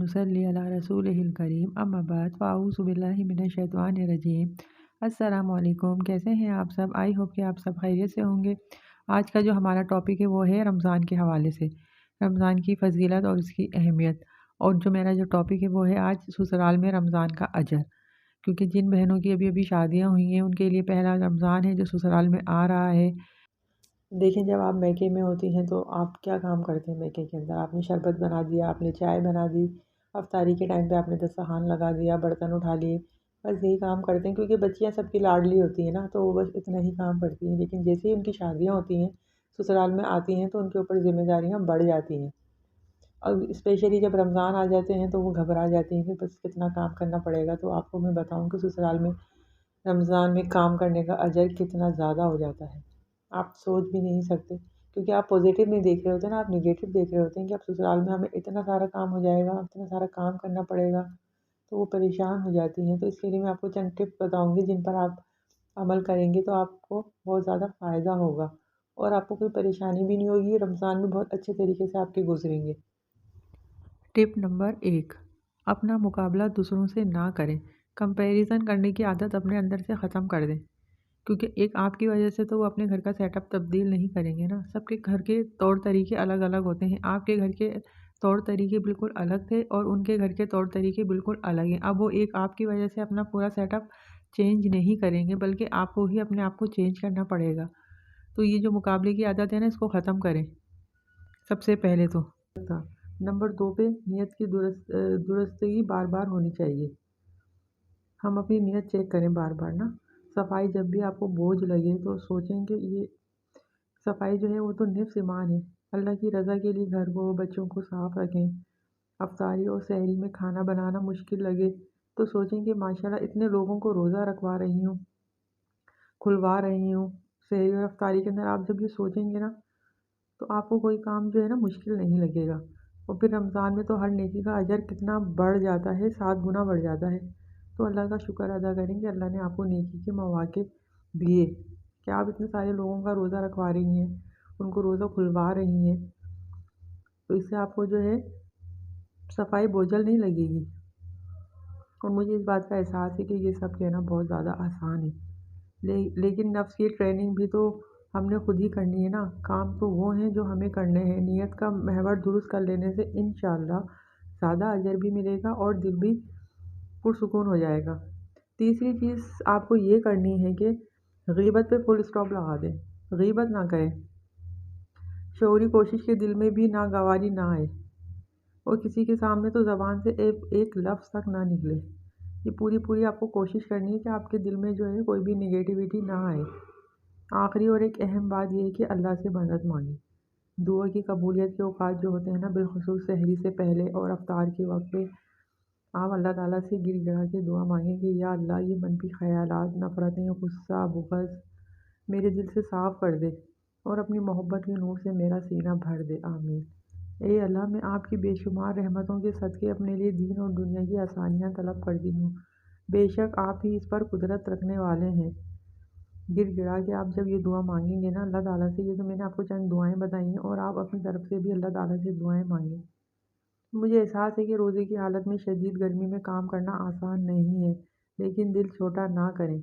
नुसल्ली अला रसूलिहिल करीम अम्मा बाद फ़ाऊज़ु बिल्लाहि मिनश्शैतानिर्रजीम। अस्सलामु अलैकुम, कैसे हैं आप सब? आई होप कि आप सब खैरियत से होंगे। आज का जो हमारा टॉपिक है वो है रमज़ान के हवाले से, रमज़ान की फ़जीलत और उसकी अहमियत। और जो मेरा जो टॉपिक है वो है आज ससुराल में रमज़ान का अजर, क्योंकि जिन बहनों की अभी अभी शादियाँ हुई हैं उनके लिए पहला रमज़ान है जो ससुराल में आ रहा है। देखें, जब आप मैके में होती हैं तो आप क्या काम करते हैं मैके के अंदर? आपने शरबत बना दिया, आपने चाय बना दी, अफ्तारी के टाइम पे आपने दस्तरखान लगा दिया, बर्तन उठा लिए, बस यही काम करते हैं, क्योंकि बच्चियाँ सबकी लाडली होती हैं ना, तो वो बस इतना ही काम करती हैं। लेकिन जैसे ही उनकी शादियाँ होती हैं, ससुराल में आती हैं, तो उनके ऊपर ज़िम्मेदारियाँ बढ़ जाती हैं। और स्पेशली जब रमज़ान आ जाते हैं तो वो घबरा जाती हैं कि बस कितना काम करना पड़ेगा। तो आपको मैं बताऊँ कि ससुराल में रमज़ान में काम करने का अजर कितना ज़्यादा हो जाता है, आप सोच भी नहीं सकते। क्योंकि आप पॉजिटिव नहीं देख रहे होते ना, आप नेगेटिव देख रहे होते हैं कि अब ससुराल में हमें इतना सारा काम हो जाएगा, इतना सारा काम करना पड़ेगा, तो वो परेशान हो जाती हैं। तो इसके लिए मैं आपको चंद टिप्स बताऊँगी जिन पर आप अमल करेंगे तो आपको बहुत ज़्यादा फ़ायदा होगा और आपको कोई परेशानी भी नहीं होगी। रमज़ान में बहुत अच्छे तरीके से आपके गुजरेंगे। टिप नंबर 1, अपना मुकाबला दूसरों से ना करें। कंपैरिजन करने की आदत अपने अंदर से ख़त्म कर दें, क्योंकि एक आपकी वजह से तो वो अपने घर का सेटअप तब्दील नहीं करेंगे ना। सबके घर के तौर तरीके अलग अलग होते हैं। आपके घर के तौर तरीके बिल्कुल अलग थे और उनके घर के तौर तरीके बिल्कुल अलग हैं। अब वो एक आपकी वजह से अपना पूरा सेटअप चेंज नहीं करेंगे, बल्कि आपको ही अपने आप को चेंज करना पड़ेगा। तो ये जो मुकाबले की आदत है ना, इसको ख़त्म करें सबसे पहले तो। नंबर 2 पे नियत की दुरुस्तगी बार बार होनी चाहिए। हम अपनी नियत चेक करें बार बार ना। सफाई जब भी आपको बोझ लगे तो सोचें कि ये सफाई जो है वो तो निफ्स ईमान है। अल्लाह की रज़ा के लिए घर को, बच्चों को साफ़ रखें। अफ्तारी और सहरी में खाना बनाना मुश्किल लगे तो सोचें कि माशाल्लाह इतने लोगों को रोज़ा रखवा रही हूँ, खुलवा रही हूँ। सहरी और अफ्तारी के अंदर आप जब ये सोचेंगे ना, तो आपको कोई काम जो है ना मुश्किल नहीं लगेगा। और फिर रमज़ान में तो हर नेकी का अजर कितना बढ़ जाता है, 7 गुना बढ़ जाता है। तो अल्लाह का शुक्र अदा करें कि अल्लाह ने आपको नेकी के मौके दिए कि आप इतने सारे लोगों का रोज़ा रखवा रही हैं, उनको रोज़ा खुलवा रही हैं। तो इससे आपको जो है सफाई बोझल नहीं लगेगी। और मुझे इस बात का एहसास है कि ये सब कहना बहुत ज़्यादा आसान है, लेकिन नफ्स की ट्रेनिंग भी तो हमने खुद ही करनी है ना। काम तो वो हैं जो हमें करने हैं। नियत का महवर दुरुस्त कर लेने से इंशाअल्लाह ज़्यादा अजर भी मिलेगा और दिल भी पुरसुकून हो जाएगा। तीसरी चीज़ आपको ये करनी है कि गीबत पे फुल स्टॉप लगा दें। गीबत ना करें, शऊरी कोशिश के दिल में भी नागवारी ना आए और किसी के सामने तो ज़बान से एक लफ्ज़ तक ना निकले। ये पूरी आपको कोशिश करनी है कि आपके दिल में जो है कोई भी नेगेटिविटी ना आए। आखिरी और एक अहम बात ये है कि अल्लाह से मदद मांगें। दुआ की कबूलियत के औकात जो होते हैं ना, बिलखुसूस सहरी से पहले और अफ्तार के वक्त पे आप अल्लाह ताला से गिड़ गिड़ा के दुआ मांगें कि या अल्लाह ये मनफी ख़यालात, नफ़रतें, गुस्सा, बुग़्ज़ मेरे दिल से साफ़ कर दे और अपनी मोहब्बत के नूर से मेरा सीना भर दे। आमीन। ए अल्लाह, मैं आपकी बेशुमार रहमतों के सदक़े अपने लिए दीन और दुनिया की आसानियाँ तलब करती हूँ। बेशक आप ही इस पर कुदरत रखने वाले हैं। गिड़गिड़ा के आप जब ये दुआ मांगेंगे ना अल्लाह ताला से, ये तो मैंने आपको चंद दुआएं बताई हैं और आप अपनी तरफ से भी अल्लाह ताला से दुआएं मांगें। मुझे एहसास है कि रोज़े की हालत में शदीद गर्मी में काम करना आसान नहीं है, लेकिन दिल छोटा ना करें।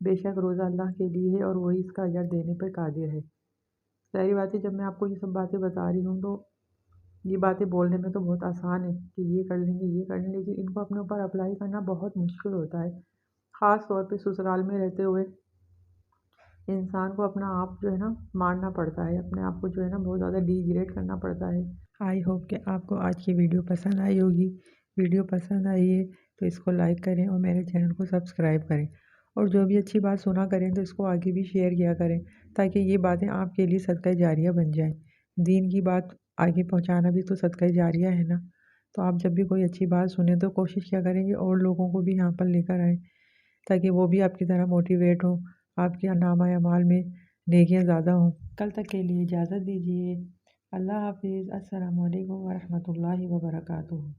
बेशक रोज़ा अल्लाह के लिए है और वही इसका अजर देने पर कादिर है। ज़ाहिर बात है, जब मैं आपको ये सब बातें बता रही हूँ तो ये बातें बोलने में तो बहुत आसान है कि ये कर लेंगे, ये कर लेंगे, लेकिन इनको अपने ऊपर अप्लाई करना बहुत मुश्किल होता है। ख़ास तौर पे ससुराल में रहते हुए इंसान को अपना आप जो है ना मारना पड़ता है, अपने आप को जो है ना बहुत ज़्यादा डिग्रेड करना पड़ता है। आई होप कि आपको आज की वीडियो पसंद आई होगी। वीडियो पसंद आई है तो इसको लाइक करें और मेरे चैनल को सब्सक्राइब करें, और जो भी अच्छी बात सुना करें तो इसको आगे भी शेयर किया करें, ताकि ये बातें आपके लिए सदका जारिया बन जाएं। दीन की बात आगे पहुंचाना भी तो सदका जारिया है ना। तो आप जब भी कोई अच्छी बात सुने तो कोशिश क्या करेंगे और लोगों को भी यहाँ पर लेकर आएँ, ताकि वो भी आपकी तरह मोटिवेट हो, आपके नामा अमाल में नेकियां ज़्यादा हों। कल तक के लिए इजाज़त दीजिए। अल्लाह हाफिज़। अस्सलामु अलैकुम वरहमतुल्लाहि वबरकातुहू।